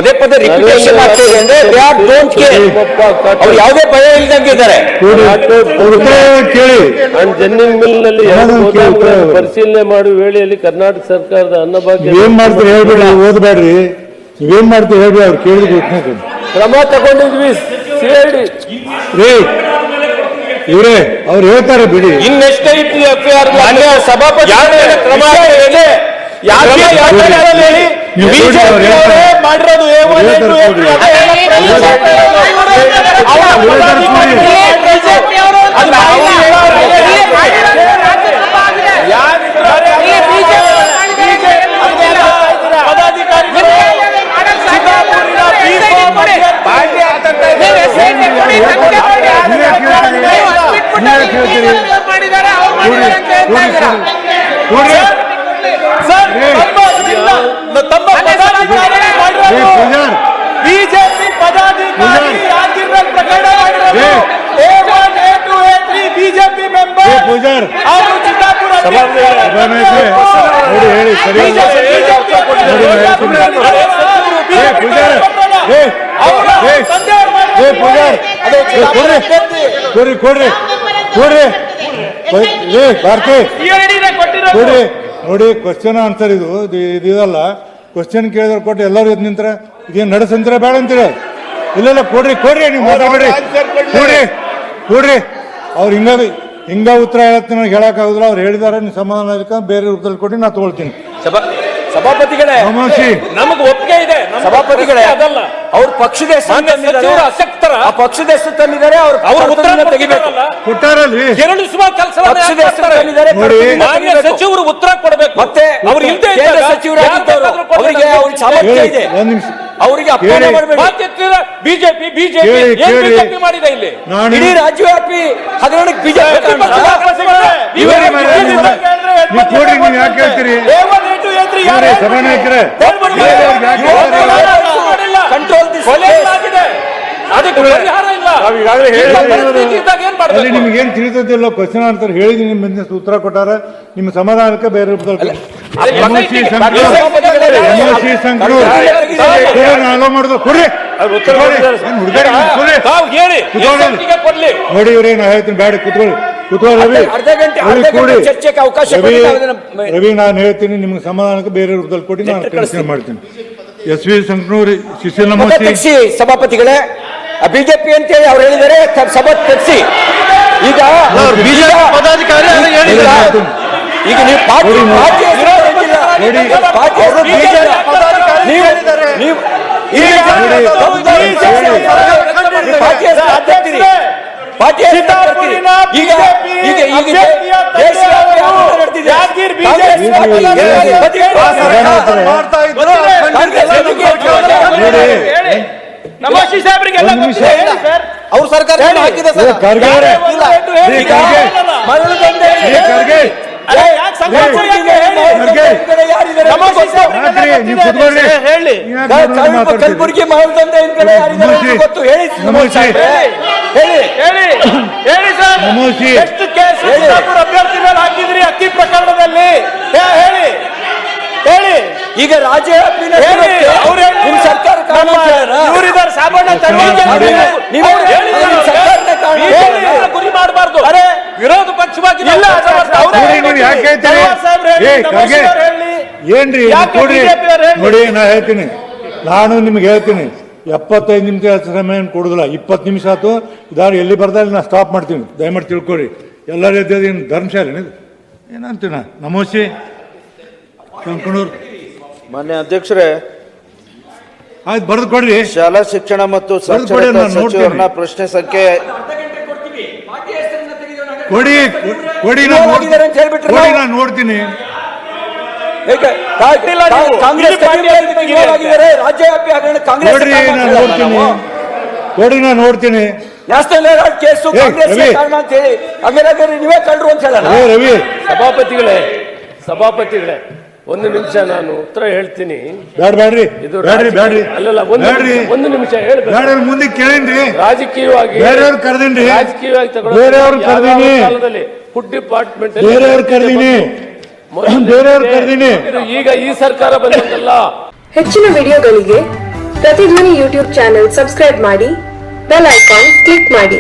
ಪದೇ ಪದೇ ರಿಪಿಟೇಷನ್ ಆಗ್ತಿದೆ ಅಂದ್ರೆ ದೇ ಆರ್ ಡೋಂಟ್ ಕೇರ್. ಅವ್ರು ಯಾವುದೇ ಭಯ ಇಲ್ದಂಗೆ ಇದ್ದಾರೆ. ಕೇಳಿ ಜನ್ನಿಂಗ್ ಮಿಲ್ ನಲ್ಲಿ ಪರಿಶೀಲನೆ ಮಾಡುವ ವೇಳೆಯಲ್ಲಿ ಕರ್ನಾಟಕ ಸರ್ಕಾರದ ಅನ್ನಭಾಗ್ಯ ಏನ್ ಮಾಡ್ತೀರಿ ಹೇಳ್ಬೇಡಿ, ಓದಬೇಡ್ರಿ. ನೀವೇನ್ ಮಾಡ್ತೀರಿ ಹೇಳ್ಬೇಡಿ, ಅವ್ರು ಕೇಳಿದ್ರು ಕ್ರಮ ತಗೊಂಡಿದ್ವಿ. ಸಿಐಡಿ ಇವ್ರೆ ಅವ್ರು ಹೇಳ್ತಾರೆ ಬಿಡಿ. ಇನ್ನೆಷ್ಟೈತಿ ಎಫ್ಐಆರ್ ಸಭಾಪತಿ ಕ್ರಮ ಮಾಡಿರೋದು ಬಿಜೆಪಿ ಪದಾಧಿಕಾರಿ ಯಾದಗಿರಿಯಲ್ಲಿ ಪ್ರಕರಣ ಮಾಡಿರೋದು ಬಿಜೆಪಿ ಮೆಂಬರ್ ಅವರು ಚಿತ್ತಾಪುರ ನೋಡಿ ಕ್ವಶನ್ ಆನ್ಸರ್ ಇದಲ್ಲ. ಕ್ವಶನ್ ಕೇಳಿದ್ರೆ ಕೊಟ್ಟು ಎಲ್ಲರೂ ಇದು ನಿಂತರ ಇದೇನು ನಡೆಸಂತರ ಬೇಡ ಅಂತೀರ. ಇಲ್ಲ ಕೊಡ್ರಿ ನೀವು ಮಾತಾಡ್ಬೇಡ್ರಿ. ಕೊಡ್ರಿ ಅವ್ರು ಹಿಂಗ ಉತ್ತರ ಹೇಳತ್ತೆ ನನಗೆ ಹೇಳಕ್ಕಾಗುದಿಲ್ಲ. ಅವ್ರು ಹೇಳಿದಾರೆ ನೀವು ಸಮಾಧಾನ ಅದಕ್ಕೆ ಬೇರೆ ರೂಪದಲ್ಲಿ ಕೊಟ್ಟು ನಾ ತಗೊಳ್ತೀನಿ. ಸಭಾಪತಿಗಳೇ ನಮಗೆ ಒಪ್ಪಿಗೆ ಇದೆ. ಸಭಾಪತಿಗಳೇ ಅದಲ್ಲ, ಅವ್ರ ಪಕ್ಷದ ಅಸಕ್ತರ ಪಕ್ಷದ ಹೆಸರು ತಂದಿದ್ದಾರೆ. ಅವ್ರ ಉತ್ತರ ತೆಗಿಬೇಕು. ಕೊಟ್ಟಾರಲ್ರಿ ಸಚಿವರು ಉತ್ತರ ಕೊಡಬೇಕು. ಮತ್ತೆ ಅವ್ರು ಕೇಂದ್ರ ಸಚಿವರಾಗಿದ್ದವರು ಅವರಿಗೆ ಅವ್ರಿಗೆ ಸಾಮರ್ಥ್ಯ ಇದೆ. ಅವರಿಗೆ ಅಪ್ಪಣೆ ಮಾಡಬೇಕು. ಬಿಜೆಪಿ ಮಾಡಿದೆ ಇಲ್ಲಿ ಇಡೀ ರಾಜ್ಯವ್ಯಾಪಿ ಹಗರಣಕ್ಕೆ ಬಿಜೆಪಿ ಯಾಕೆ ಹೇಳ್ತೀರಿ? ನಿಮ್ಗೇನ್ ತಿಳಿದಿಲ್ಲ ಕ್ವಶನ್ ಆನ್ಸರ್ ಹೇಳಿದೀನಿ. ನಿಮ್ಮ ಉತ್ತರ ಕೊಟ್ಟಾರ. ನಿಮ್ಮ ಸಮಾಧಾನಕ್ಕೆ ಬೇರೆ ರೂಪದಲ್ಲಿ ಮಾಡಿದ್ರು ಕೊಡ್ರಿ. ನೋಡಿ ಇವ್ರೆ ನಾ ಹೇಳ್ತೀನಿ ಬೇಡ ಕುತ್ಕೊಳ್ಳಿ. ಚರ್ಚೆಗೆ ಅವಕಾಶ ರವಿ ನಾನು ಹೇಳ್ತೀನಿ ನಿಮ್ಗೆ ಸಮಾಧಾನಕ್ಕೆ ಬೇರೆ ರೂಪದಲ್ಲಿ ಕೊಟ್ಟು ನಾನು ಕೆಲಸ ಮಾಡ್ತೀನಿ. ಎಸ್ ವಿ ಸಂಕನೂರು ಶಿಶಿಲಮೋಸಿ ಸಭಾಪತಿಗಳೇ ಬಿಜೆಪಿ ಅಂತೇಳಿ ಅವ್ರು ಹೇಳಿದ್ದಾರೆ. ಸಭಾ ತೆಗೆಸಿ ಈಗ ಪದಾಧಿಕಾರಿ ಈಗ ನೀವು ಪಾರ್ಟಿ ನಮೋಶಿ ಸಾಹೇಬ್ರಿಗೆ ಅವ್ರ ಸರ್ಕಾರ ಹಾಕಿದೆ ಸರ್. ಕಲಬುರಗಿ ಮಹಲ್ದಂಡೆ ಗೊತ್ತು ಹೇಳಿ ಎಷ್ಟು ಕೇಸ್ ಅಭ್ಯರ್ಥಿ ಮೇಲೆ ಹಾಕಿದ್ರಿ ಅಕ್ಕಿ ಪ್ರಕರಣದಲ್ಲಿ ಹೇಳಿ. ಈಗ ರಾಜ್ಯ ಸರ್ಕಾರ ಇವರಿದ್ದಾರೆ ಸಾಬಣ್ಣ ಗುರಿ ಮಾಡಬಾರ್ದು. ವಿರೋಧ ಪಕ್ಷವಾಗಿ ಏನ್ರಿ ನೋಡಿ ನಾ ಹೇಳ್ತೀನಿ. ನಾನು ನಿಮ್ಗೆ ಹೇಳ್ತೀನಿ 75 ನಿಮಿಷ ಸಮಯ ಕೊಡುದಿಲ್ಲ. 20 ನಿಮಿಷ ಆಯ್ತು. ಇದಾರು ಎಲ್ಲಿ ಬರ್ದಲ್ಲಿ ನಾ ಸ್ಟಾಪ್ ಮಾಡ್ತೀನಿ. ದಯಮಾಡಿ ತಿಳ್ಕೊಡಿ. ಎಲ್ಲರ ಏನು ಧರ್ಮಶಾಲೆ ಏನಂತೀನ. ನಮೋಸಿ ಸಂಕನೂರು ಮಾನ್ಯ ಅಧ್ಯಕ್ಷರೇ, ಆಯ್ತು ಬರೆದು ಕೊಡ್ರಿ. ಶಾಲಾ ಶಿಕ್ಷಣ ಮತ್ತು ಸಚಿವರನ್ನ ಪ್ರಶ್ನೆ ಸಂಖ್ಯೆ ಕೊಡಿ ನಾನು ನೋಡ್ತೀನಿ. ಕಾಂಗ್ರೆಸ್ ರಾಜ್ಯವ್ಯಾಪಿ ಕೊಡಿ ನಾನು ನೋಡ್ತೀನಿ. ನ್ಯಾಷನಲ್ ಹೆರಾಲ್ಡ್ ಕೇಸು ಕಾಂಗ್ರೆಸ್ ಕಾರಣ ಅಂತ ಹೇಳಿ ಹಂಗಾರೆ ನೀವೇ ಕಳ್ರು ಅಂತ ಹೇಳಲ್ಲ. ರವಿ ಸಭಾಪತಿಗಳೇ ಒಂದು ನಿಮಿಷ ನಾನು ಉತ್ತರ ಹೇಳ್ತೀನಿ. ಬ್ಯಾಡ್ರಿ ಅಲ್ಲಲ್ಲ ಒಂದು ನಿಮಿಷ ಹೇಳ್ಬೇಕು. ಮುಂದೆ ಕೇಳೇನ್ರಿ. ರಾಜಕೀಯವಾಗಿ ಬೇರೆಯವ್ರು ಕರೆದಿನ್ರಿ. ಬೇರೆಯವ್ರು ಕಾಲದಲ್ಲಿ ಫುಡ್ ಡಿಪಾರ್ಟ್ಮೆಂಟ್ ಬೇರೆಯವ್ರು ಕರೆದಿನಿ. ಈಗ ಈ ಸರ್ಕಾರ ಬಂದಿದ್ದಲ್ಲ. ಹೆಚ್ಚಿನ ವಿಡಿಯೋಗಳಿಗೆ ಪ್ರತಿಧ್ವನಿ ಯೂಟ್ಯೂಬ್ ಚಾನೆಲ್ ಸಬ್ಸ್ಕ್ರೈಬ್ ಮಾಡಿ, ಬೆಲ್ ಐಕಾನ್ ಕ್ಲಿಕ್ ಮಾಡಿ.